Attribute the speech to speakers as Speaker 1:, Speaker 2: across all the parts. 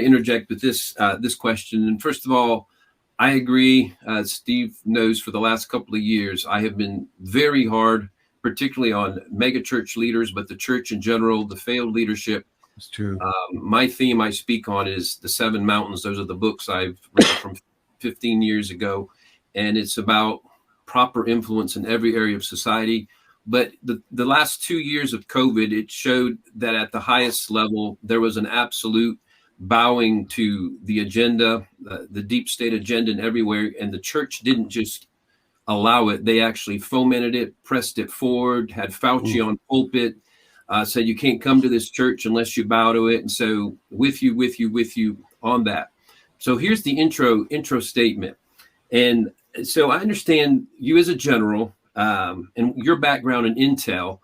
Speaker 1: interject with this question. And first of all, I agree. Steve knows for the last couple of years, I have been very hard, particularly on megachurch leaders, but the church in general, the failed leadership.
Speaker 2: It's true.
Speaker 1: My theme I speak on is the Seven Mountains. Those are the books I've written from 15 years ago. And it's about proper influence in every area of society. But the last 2 years of COVID, it showed that at the highest level, there was an absolute bowing to the agenda, the deep state agenda and everywhere. And the church didn't just allow it. They actually fomented it, pressed it forward, had Fauci on pulpit, said you can't come to this church unless you bow to it. And so with you on that. So here's the intro statement. And so I understand you as a general and your background in intel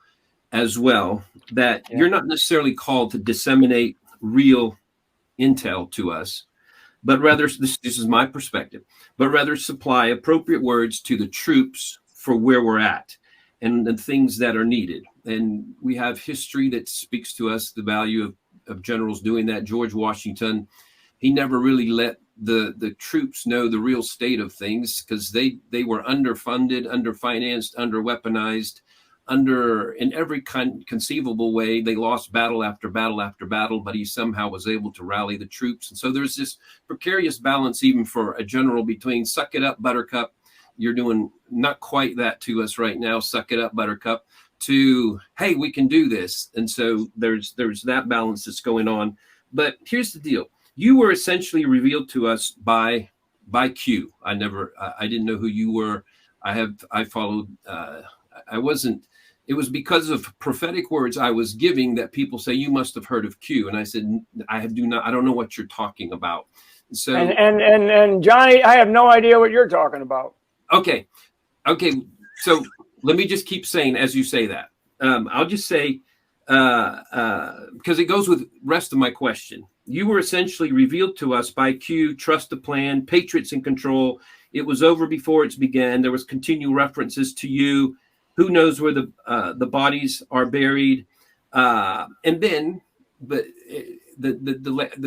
Speaker 1: as well, that you're not necessarily called to disseminate real intel to us, but rather, this is my perspective, but rather supply appropriate words to the troops for where we're at and the things that are needed. And we have history that speaks to us the value of generals doing that. George Washington, he never really let the troops know the real state of things because they were underfunded, underfinanced, underweaponized, in every conceivable way. They lost battle after battle after battle, but he somehow was able to rally the troops. And so there's this precarious balance even for a general between suck it up, buttercup. You're doing not quite that to us right now. Suck it up, buttercup, to, hey, we can do this. And so there's that balance that's going on. But here's the deal. You were essentially revealed to us by Q. I didn't know who you were. I followed, it was because of prophetic words I was giving that people say, you must have heard of Q. And I said, I don't know what you're talking about. So,
Speaker 3: and Johnny, I have no idea what you're talking about.
Speaker 1: Okay. So let me just keep saying, as you say that, I'll just say, because it goes with the rest of my question. You were essentially revealed to us by Q, trust the plan, patriots in control. It was over before it began. There was continual references to you. Who knows where the bodies are buried? And then, but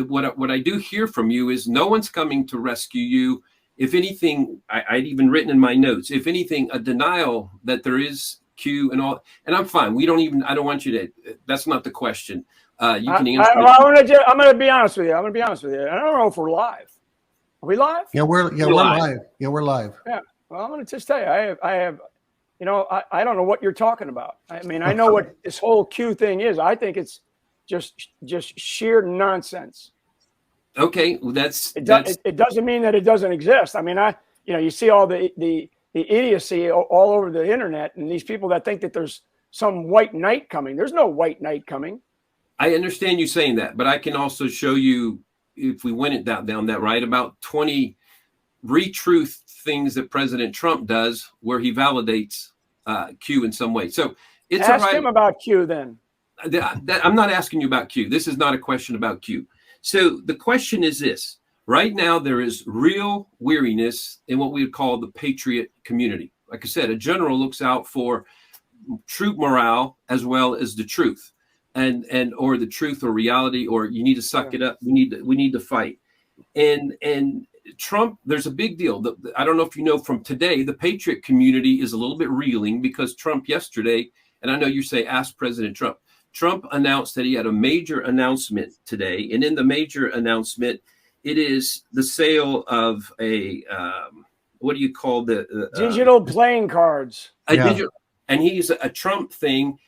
Speaker 1: what I do hear from you is no one's coming to rescue you. If anything, I'd even written in my notes, if anything, a denial that there is Q and all. And I'm fine. I don't want you to, that's not the question. You can answer.
Speaker 3: I'm going to be honest with you. I don't know if we're live. Are we live?
Speaker 2: Yeah, we're live. Yeah, we're live.
Speaker 3: Yeah. Well, I'm going to just tell you, I have, I don't know what you're talking about. I mean, I know what this whole Q thing is. I think it's just sheer nonsense.
Speaker 1: Okay, well,
Speaker 3: it doesn't mean that it doesn't exist. I mean, you see all the idiocy all over the internet, and these people that think that there's some white knight coming. There's no white knight coming.
Speaker 1: I understand you saying that, but I can also show you, if we went down that right, about 20 retruth things that President Trump does where he validates Q in some way. So
Speaker 3: ask him about Q then.
Speaker 1: I'm not asking you about Q. This is not a question about Q. So the question is this. Right now, there is real weariness in what we would call the patriot community. Like I said, a general looks out for troop morale as well as the truth. And or the truth or reality, or you need to suck it up. We need to fight. And Trump, there's a big deal. I don't know if you know from today, the patriot community is a little bit reeling because Trump yesterday, and I know you say ask President Trump. Trump announced that he had a major announcement today, and in the major announcement, it is the sale of a what do you call the
Speaker 3: digital playing cards?
Speaker 1: Digital, and he's a Trump thing.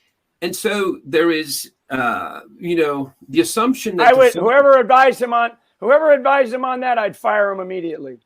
Speaker 1: And so there is, the assumption that
Speaker 3: whoever advised him on that, I'd fire him immediately.